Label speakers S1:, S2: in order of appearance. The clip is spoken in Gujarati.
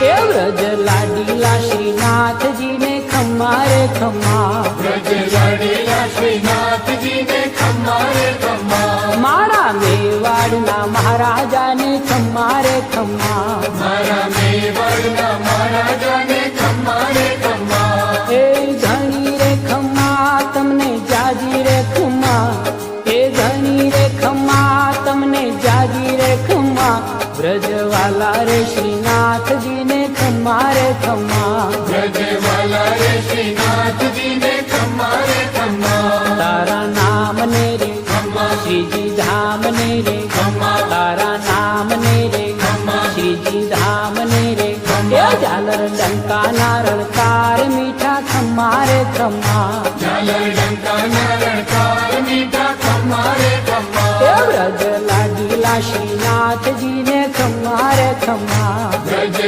S1: એ વ્રજ લાડીલા શ્રીનાથજીને ખમ્મા રે ખમ્મા,
S2: વ્રજ લાડીલા શ્રીનાથજીને ખમ્મા રે ખમ્મા,
S1: મારા મેવાડના મહારાજાને ખમ્મા રે ખમ્મા,
S2: મારા મેવાડના મહારાજાને ખમ્મા રે ખમ્મા,
S1: એ ધણી રે ખમ્મા તમને જાજી રે ખમ્મા, એ ધણી રે ખમ્મા તમને જાજી રે ખમ્મા, વ્રજવાલા રે શ્રીનાથજીને ખમ્મા રે ખમ્મા,
S2: વ્રજવાલા રે શ્રીનાથજીને ખમ્મા રે ખમ્મા,
S1: તારા નામને રે
S2: ખમ્મા,
S1: શ્રીજી ધામને રે
S2: ખમ્મા,
S1: તારા નામને રે
S2: ખમ્મા,
S1: શ્રીજી ધામને રે એ ઝાલર ડંકા નારળ તાર મીઠા ખમ્મા રે ખમ્મા,
S2: ઝાલર ડંકાના રણકાર મીઠા ખમ્મા રે ખમ્મા,
S1: એ વ્રજ લાડીલા શ્રીનાથજીને ખમ્મા રે ખમ્મા.
S2: વ્રજ